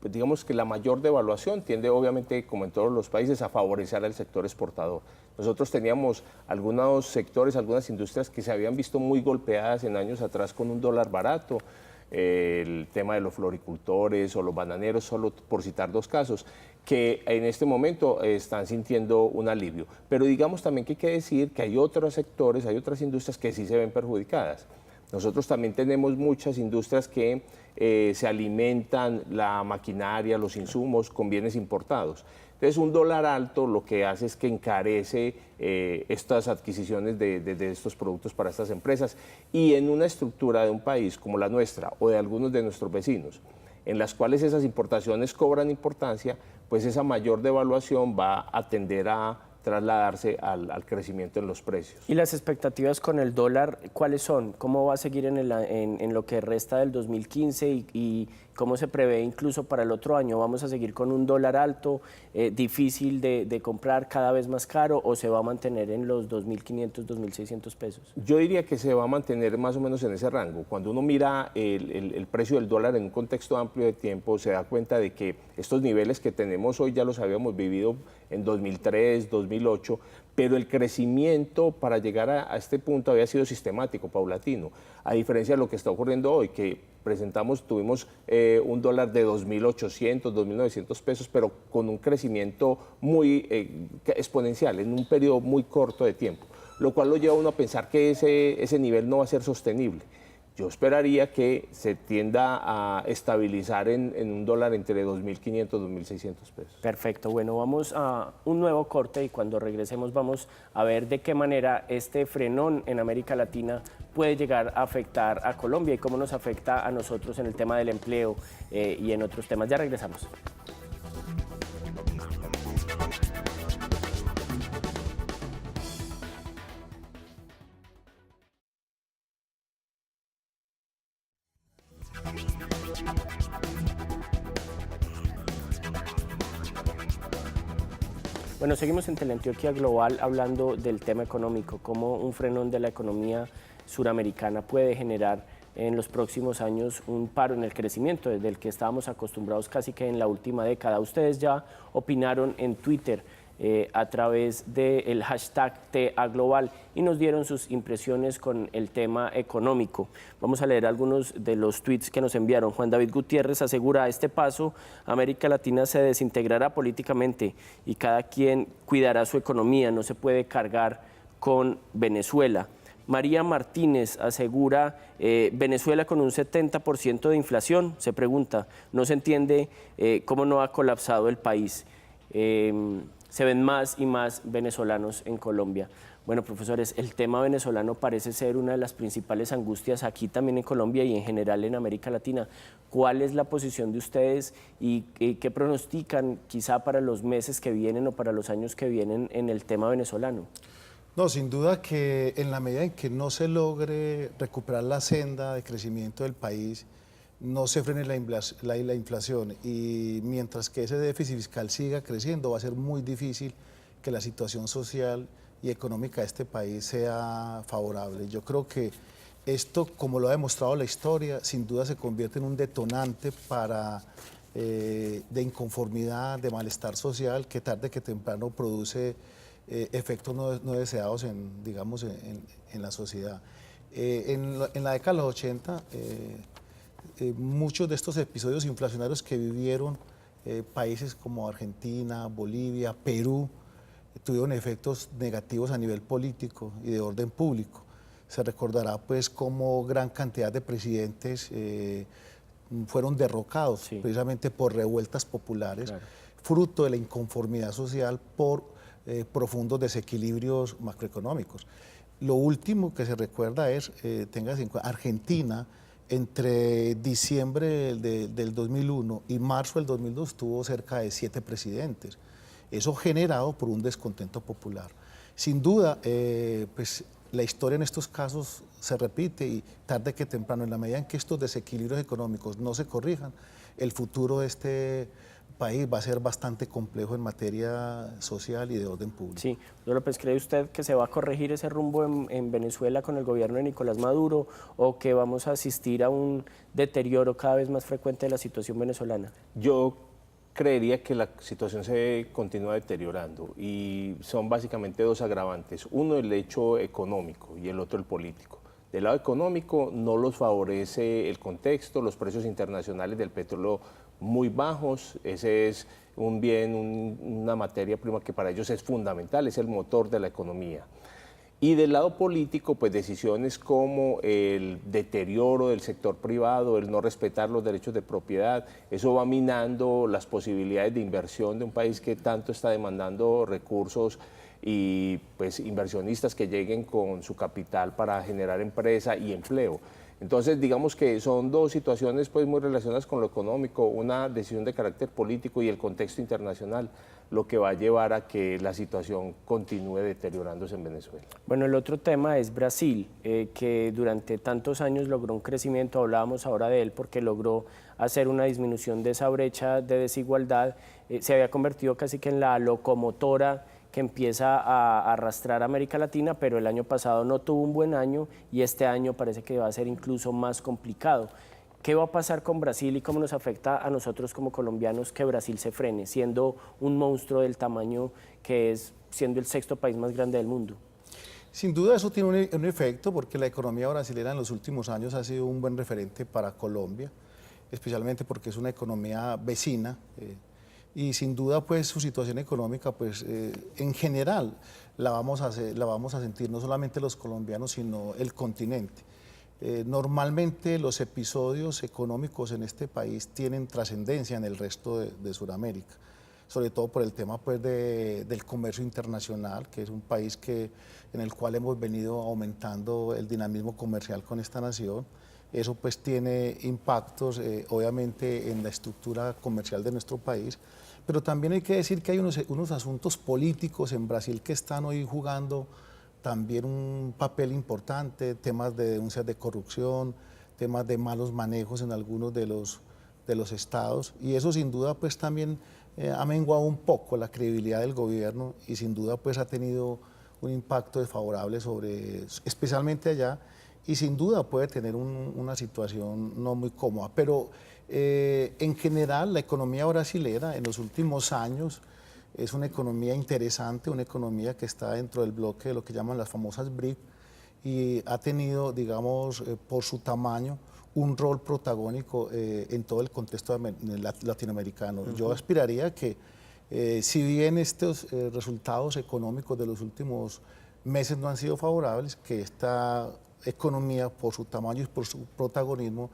digamos que la mayor devaluación tiende obviamente, como en todos los países, a favorecer al sector exportador. Nosotros teníamos algunos sectores, algunas industrias que se habían visto muy golpeadas en años atrás con un dólar barato, el tema de los floricultores o los bananeros, solo por citar dos casos, que en este momento están sintiendo un alivio. Pero digamos también que hay que decir que hay otros sectores, hay otras industrias que sí se ven perjudicadas. Nosotros también tenemos muchas industrias que se alimentan la maquinaria, los insumos con bienes importados. Entonces, un dólar alto lo que hace es que encarece estas adquisiciones de estos productos para estas empresas. Y en una estructura de un país como la nuestra o de algunos de nuestros vecinos, en las cuales esas importaciones cobran importancia, pues esa mayor devaluación va a tender a trasladarse al crecimiento en los precios. ¿Y las expectativas con el dólar cuáles son? ¿Cómo va a seguir en lo que resta del 2015 y cómo se prevé incluso para el otro año? ¿Vamos a seguir con un dólar alto, difícil de comprar, cada vez más caro, o se va a mantener en los 2.500, 2.600 pesos? Yo diría que se va a mantener más o menos en ese rango. Cuando uno mira el precio del dólar en un contexto amplio de tiempo, se da cuenta de que estos niveles que tenemos hoy ya los habíamos vivido en 2003, 2008, pero el crecimiento para llegar a este punto había sido sistemático, paulatino, a diferencia de lo que está ocurriendo hoy, que tuvimos un dólar de 2.800, 2.900 pesos, pero con un crecimiento muy exponencial en un periodo muy corto de tiempo, lo cual lo lleva a uno a pensar que ese nivel no va a ser sostenible. Yo esperaría que se tienda a estabilizar en un dólar entre 2.500 y 2.600 pesos. Perfecto, bueno, vamos a un nuevo corte y cuando regresemos vamos a ver de qué manera este frenón en América Latina puede llegar a afectar a Colombia y cómo nos afecta a nosotros en el tema del empleo y en otros temas. Ya regresamos. Bueno, seguimos en Teleantioquia Global hablando del tema económico, cómo un frenón de la economía suramericana puede generar en los próximos años un paro en el crecimiento desde el que estábamos acostumbrados casi que en la última década. Ustedes ya opinaron en Twitter a través del hashtag #TAGlobal y nos dieron sus impresiones con el tema económico. Vamos a leer algunos de los tweets que nos enviaron. Juan David Gutiérrez asegura: a este paso América Latina se desintegrará políticamente y cada quien cuidará su economía, no se puede cargar con Venezuela. María Martínez asegura: Venezuela con un 70% de inflación, se pregunta, no se entiende cómo no ha colapsado el país. Se ven más y más venezolanos en Colombia. Bueno, profesores, el tema venezolano parece ser una de las principales angustias aquí también en Colombia y en general en América Latina. ¿Cuál es la posición de ustedes y qué pronostican quizá para los meses que vienen o para los años que vienen en el tema venezolano? No, sin duda que en la medida en que no se logre recuperar la senda de crecimiento del país, no se frene la inflación y mientras que ese déficit fiscal siga creciendo va a ser muy difícil que la situación social y económica de este país sea favorable. Yo creo que Esto, como lo ha demostrado la historia, sin duda se convierte en un detonante de inconformidad, de malestar social, que tarde que temprano produce efectos no deseados digamos, en la sociedad. En la década de los 80, muchos de estos episodios inflacionarios que vivieron países como Argentina, Bolivia, Perú, tuvieron efectos negativos a nivel político y de orden público. Se recordará pues cómo gran cantidad de presidentes fueron derrocados precisamente por revueltas populares, fruto de la inconformidad social por profundos desequilibrios macroeconómicos. Lo último que se recuerda es, téngase en cuenta, Argentina entre diciembre del 2001 y marzo del 2002 tuvo cerca de 7 presidentes. Eso generado por un descontento popular. Sin duda, pues la historia en estos casos se repite y tarde que temprano, en la medida en que estos desequilibrios económicos no se corrijan, el futuro de este país va a ser bastante complejo en materia social y de orden público. Sí, doctor López, ¿cree usted que se va a corregir ese rumbo en Venezuela con el gobierno de Nicolás Maduro o que vamos a asistir a un deterioro cada vez más frecuente de la situación venezolana? Yo creería que la situación se continúa deteriorando y son básicamente dos agravantes. Uno, el hecho económico y el otro, el político. Del lado económico no los favorece el contexto, los precios internacionales del petróleo muy bajos, ese es un bien, una materia prima que para ellos es fundamental, es el motor de la economía. Y del lado político, pues decisiones como el deterioro del sector privado, el no respetar los derechos de propiedad, eso va minando las posibilidades de inversión de un país que tanto está demandando recursos y pues inversionistas que lleguen con su capital para generar empresa y empleo. Entonces, digamos que son dos situaciones pues muy relacionadas con lo económico, una decisión de carácter político y el contexto internacional, lo que va a llevar a que la situación continúe deteriorándose en Venezuela. Bueno, el otro tema es Brasil, que durante tantos años logró un crecimiento, hablábamos ahora de él porque logró hacer una disminución de esa brecha de desigualdad, se había convertido casi que en la locomotora que empieza a arrastrar a América Latina, pero el año pasado no tuvo un buen año y este año parece que va a ser incluso más complicado. ¿Qué va a pasar con Brasil y cómo nos afecta a nosotros como colombianos que Brasil se frene, siendo un monstruo del tamaño que es, siendo el 6º país más grande del mundo? Sin duda eso tiene un efecto porque la economía brasileña en los últimos años ha sido un buen referente para Colombia, especialmente porque es una economía vecina, y sin duda pues su situación económica pues en general la vamos a sentir no solamente los colombianos sino el continente. Normalmente los episodios económicos en este país tienen trascendencia en el resto de Sudamérica, sobre todo por el tema pues del comercio internacional, que es un país en el cual hemos venido aumentando el dinamismo comercial con esta nación. Eso pues tiene impactos obviamente en la estructura comercial de nuestro país, pero también hay que decir que hay unos asuntos políticos en Brasil que están hoy jugando también un papel importante, temas de denuncias de corrupción, temas de malos manejos en algunos de los estados, y eso sin duda pues también ha menguado un poco la credibilidad del gobierno y sin duda pues ha tenido un impacto desfavorable especialmente allá, y sin duda puede tener una situación no muy cómoda. Pero en general la economía brasilera en los últimos años es una economía interesante, una economía que está dentro del bloque de lo que llaman las famosas BRIC y ha tenido, digamos, por su tamaño, un rol protagónico en todo el contexto latinoamericano. Yo aspiraría que, si bien estos resultados económicos de los últimos meses no han sido favorables, que esta economía, por su tamaño y por su protagonismo,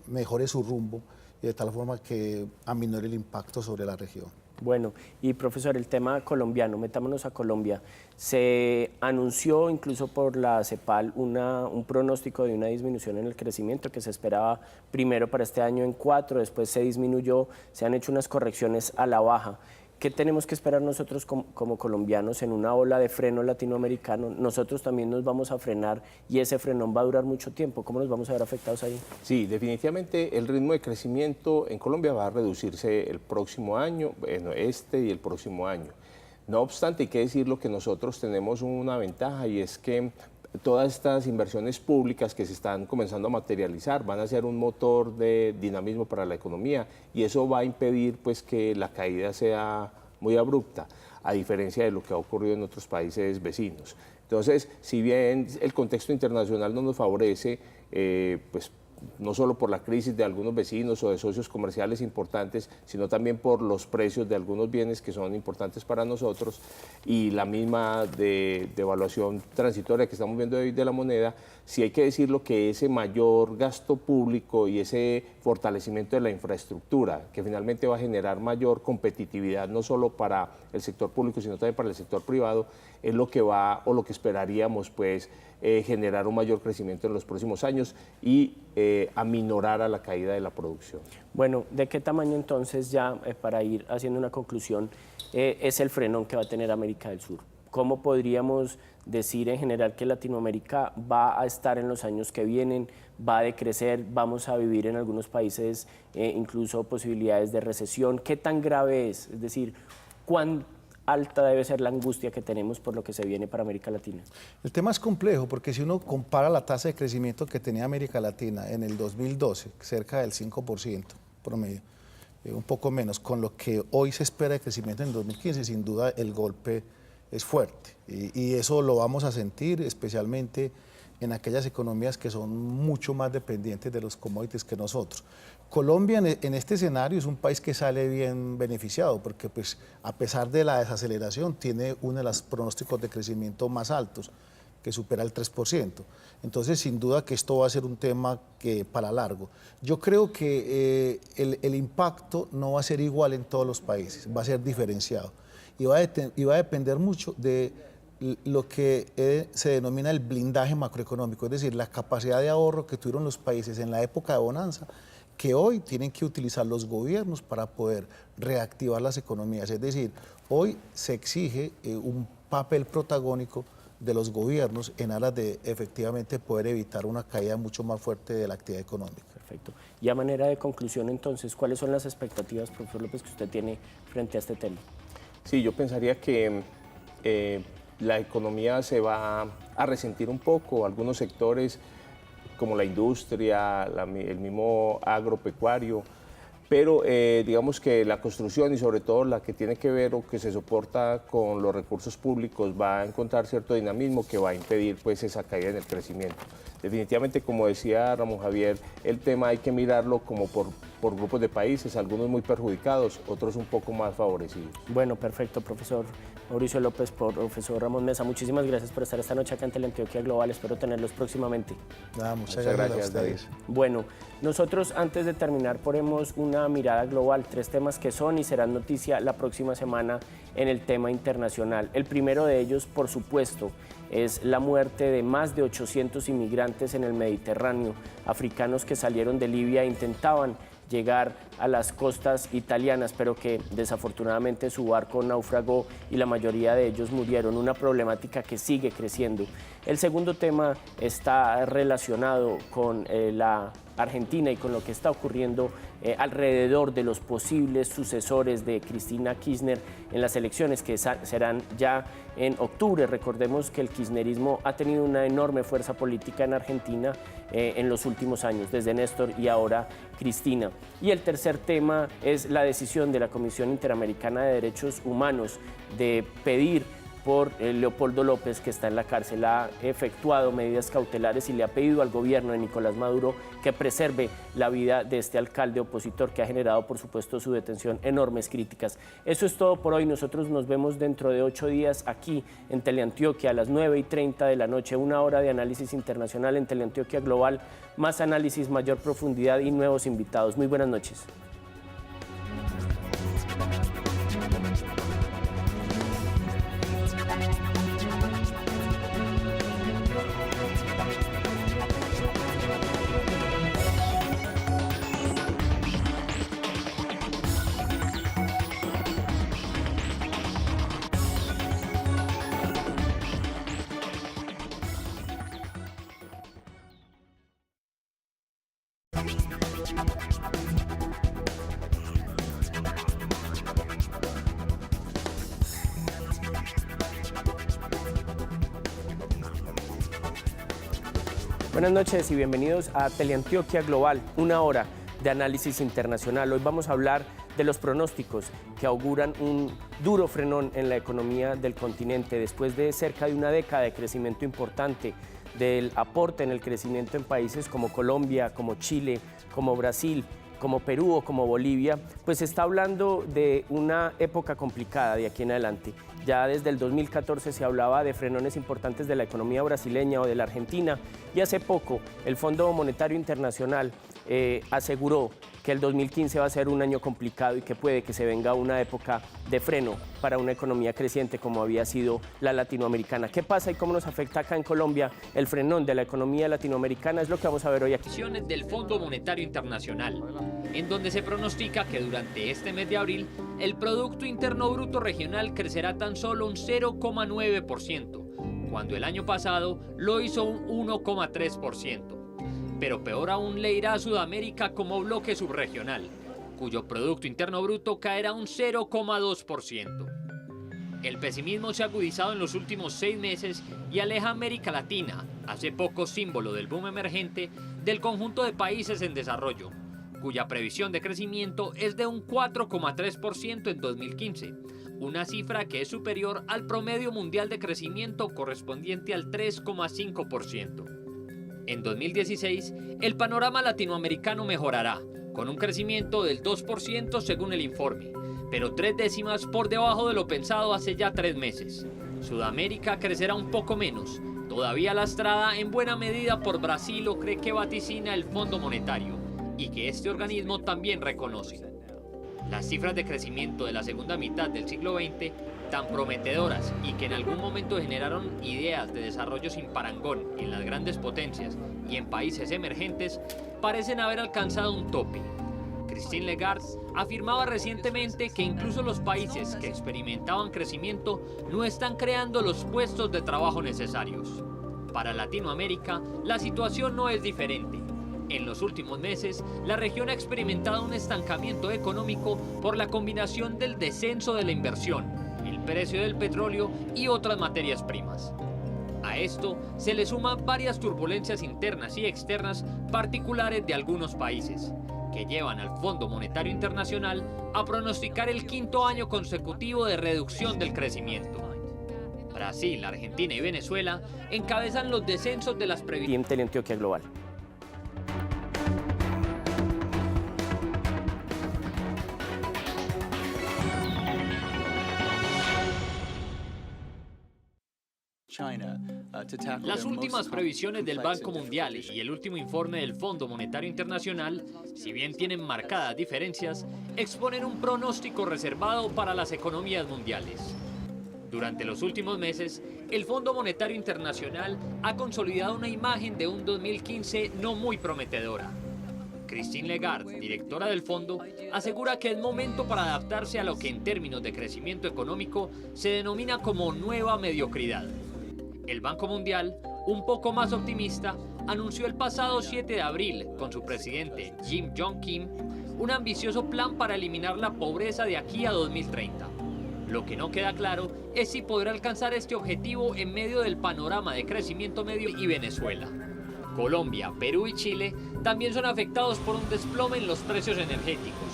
mejore su rumbo y de tal forma que aminore el impacto sobre la región. Bueno, y profesor, el tema colombiano, metámonos a Colombia. Se anunció incluso por la CEPAL un pronóstico de una disminución en el crecimiento que se esperaba primero para este año en 4, después se disminuyó, se han hecho unas correcciones a la baja. ¿Qué tenemos que esperar nosotros como colombianos en una ola de freno latinoamericano? Nosotros también nos vamos a frenar y ese frenón va a durar mucho tiempo. ¿Cómo nos vamos a ver afectados ahí? Sí, definitivamente el ritmo de crecimiento en Colombia va a reducirse el próximo año, bueno, este y el próximo año. No obstante, hay que decirlo que nosotros tenemos una ventaja y es que todas estas inversiones públicas que se están comenzando a materializar van a ser un motor de dinamismo para la economía y eso va a impedir pues, que la caída sea muy abrupta, a diferencia de lo que ha ocurrido en otros países vecinos. Entonces, si bien el contexto internacional no nos favorece, pues no solo por la crisis de algunos vecinos o de socios comerciales importantes, sino también por los precios de algunos bienes que son importantes para nosotros y la misma devaluación transitoria que estamos viendo hoy de la moneda, sí hay que decirlo que ese mayor gasto público y ese fortalecimiento de la infraestructura, que finalmente va a generar mayor competitividad no solo para el sector público, sino también para el sector privado, es lo que va o lo que esperaríamos pues generar un mayor crecimiento en los próximos años y aminorar a la caída de la producción. Bueno, ¿de qué tamaño entonces ya, para ir haciendo una conclusión, es el frenón que va a tener América del Sur? ¿Cómo podríamos decir en general que Latinoamérica va a estar en los años que vienen, va a decrecer, vamos a vivir en algunos países incluso posibilidades de recesión? ¿Qué tan grave es? Es decir, ¿cuán alta debe ser la angustia que tenemos por lo que se viene para América Latina? El tema es complejo porque si uno compara la tasa de crecimiento que tenía América Latina en el 2012, cerca del 5% promedio, un poco menos, con lo que hoy se espera de crecimiento en 2015, sin duda el golpe es fuerte y eso lo vamos a sentir especialmente en aquellas economías que son mucho más dependientes de los commodities que nosotros. Colombia en este escenario es un país que sale bien beneficiado porque pues, a pesar de la desaceleración tiene uno de los pronósticos de crecimiento más altos, que supera el 3%. Entonces, sin duda que esto va a ser un tema que para largo. Yo creo que el impacto no va a ser igual en todos los países, va a ser diferenciado y va a depender mucho de lo que se denomina el blindaje macroeconómico, es decir, la capacidad de ahorro que tuvieron los países en la época de bonanza, que hoy tienen que utilizar los gobiernos para poder reactivar las economías. Es decir, hoy se exige un papel protagónico de los gobiernos en aras de efectivamente poder evitar una caída mucho más fuerte de la actividad económica. Perfecto. Y a manera de conclusión, entonces, ¿cuáles son las expectativas, profesor López, que usted tiene frente a este tema? Sí, yo pensaría que la economía se va a resentir un poco, algunos sectores como la industria, el mismo agropecuario, pero digamos que la construcción y sobre todo la que tiene que ver o que se soporta con los recursos públicos va a encontrar cierto dinamismo que va a impedir pues esa caída en el crecimiento. Definitivamente, como decía Ramón Javier, el tema hay que mirarlo como por grupos de países, algunos muy perjudicados, otros un poco más favorecidos. Bueno, perfecto, profesor Mauricio López, profesor Ramón Mesa, muchísimas gracias por estar esta noche acá en Teleantioquia Global, espero tenerlos próximamente. Muchas gracias a ustedes. Bueno, nosotros antes de terminar ponemos una mirada global, 3 temas que son y serán noticia la próxima semana en el tema internacional. El primero de ellos, por supuesto, es la muerte de más de 800 inmigrantes en el Mediterráneo, africanos que salieron de Libia e intentaban llegar a las costas italianas, pero que desafortunadamente su barco naufragó y la mayoría de ellos murieron, una problemática que sigue creciendo. El segundo tema está relacionado con la Argentina y con lo que está ocurriendo alrededor de los posibles sucesores de Cristina Kirchner en las elecciones que serán ya en octubre. Recordemos que el kirchnerismo ha tenido una enorme fuerza política en Argentina en los últimos años, desde Néstor y ahora Cristina. Y el tercer tema es la decisión de la Comisión Interamericana de Derechos Humanos de pedir por Leopoldo López, que está en la cárcel, ha efectuado medidas cautelares y le ha pedido al gobierno de Nicolás Maduro que preserve la vida de este alcalde opositor que ha generado, por supuesto, su detención enormes críticas. Eso es todo por hoy. Nosotros nos vemos dentro de 8 días aquí en Teleantioquia a las 9:30 de la noche, 1 hora de análisis internacional en Teleantioquia Global, más análisis, mayor profundidad y nuevos invitados. Muy buenas noches. Buenas noches y bienvenidos a Teleantioquia Global, una hora de análisis internacional. Hoy vamos a hablar de los pronósticos que auguran un duro frenón en la economía del continente después de cerca de una década de crecimiento importante, del aporte en el crecimiento en países como Colombia, como Chile, como Brasil, como Perú o como Bolivia, pues se está hablando de una época complicada de aquí en adelante. Ya desde el 2014 se hablaba de frenones importantes de la economía brasileña o de la Argentina, y hace poco el Fondo Monetario Internacional aseguró que el 2015 va a ser un año complicado y que puede que se venga una época de freno para una economía creciente como había sido la latinoamericana. ¿Qué pasa y cómo nos afecta acá en Colombia el frenón de la economía latinoamericana? Es lo que vamos a ver hoy aquí. Del Fondo Monetario Internacional, en donde se pronostica que durante este mes de abril el Producto Interno Bruto Regional crecerá tan solo un 0,9%, cuando el año pasado lo hizo un 1,3%. Pero peor aún le irá a Sudamérica como bloque subregional, cuyo Producto Interno Bruto caerá un 0,2%. El pesimismo se ha agudizado en los últimos 6 meses y aleja a América Latina, hace poco símbolo del boom emergente, del conjunto de países en desarrollo, cuya previsión de crecimiento es de un 4,3% en 2015, una cifra que es superior al promedio mundial de crecimiento correspondiente al 3,5%. En 2016, el panorama latinoamericano mejorará, con un crecimiento del 2% según el informe, pero 3 décimas por debajo de lo pensado hace ya 3 meses. Sudamérica crecerá un poco menos, todavía lastrada en buena medida por Brasil, o cree que vaticina el Fondo Monetario, y que este organismo también reconoce. Las cifras de crecimiento de la segunda mitad del siglo XX, tan prometedoras y que en algún momento generaron ideas de desarrollo sin parangón en las grandes potencias y en países emergentes, parecen haber alcanzado un tope. Christine Lagarde afirmaba recientemente que incluso los países que experimentaban crecimiento no están creando los puestos de trabajo necesarios. Para Latinoamérica, la situación no es diferente. En los últimos meses, la región ha experimentado un estancamiento económico por la combinación del descenso de la inversión, el precio del petróleo y otras materias primas. A esto se le suman varias turbulencias internas y externas particulares de algunos países, que llevan al Fondo Monetario Internacional a pronosticar el 5º año consecutivo de reducción del crecimiento. Brasil, Argentina y Venezuela encabezan los descensos de las previsiones. En Teleantioquia Global. Las últimas previsiones del Banco Mundial y el último informe del Fondo Monetario Internacional, si bien tienen marcadas diferencias, exponen un pronóstico reservado para las economías mundiales. Durante los últimos meses, el Fondo Monetario Internacional ha consolidado una imagen de un 2015 no muy prometedora. Christine Lagarde, directora del fondo, asegura que es momento para adaptarse a lo que en términos de crecimiento económico se denomina como nueva mediocridad. El Banco Mundial, un poco más optimista, anunció el pasado 7 de abril, con su presidente Jim Yong Kim, un ambicioso plan para eliminar la pobreza de aquí a 2030. Lo que no queda claro es si podrá alcanzar este objetivo en medio del panorama de crecimiento medio y Venezuela. Colombia, Perú y Chile también son afectados por un desplome en los precios energéticos,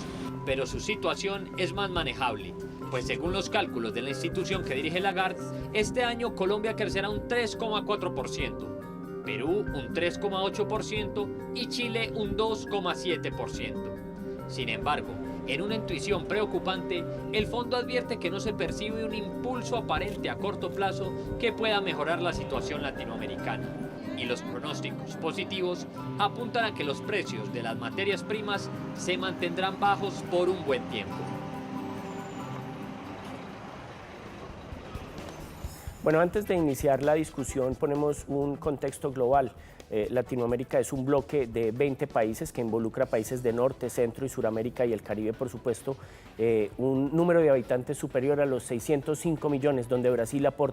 pero su situación es más manejable, pues según los cálculos de la institución que dirige Lagarde, este año Colombia crecerá un 3,4%, Perú un 3,8% y Chile un 2,7%. Sin embargo, en una intuición preocupante, el fondo advierte que no se percibe un impulso aparente a corto plazo que pueda mejorar la situación latinoamericana, y los pronósticos positivos apuntan a que los precios de las materias primas se mantendrán bajos por un buen tiempo. Bueno, antes de iniciar la discusión ponemos un contexto global. Latinoamérica es un bloque de 20 países que involucra países de Norte, Centro y Suramérica y el Caribe, por supuesto, un número de habitantes superior a los 605 millones, donde Brasil aporta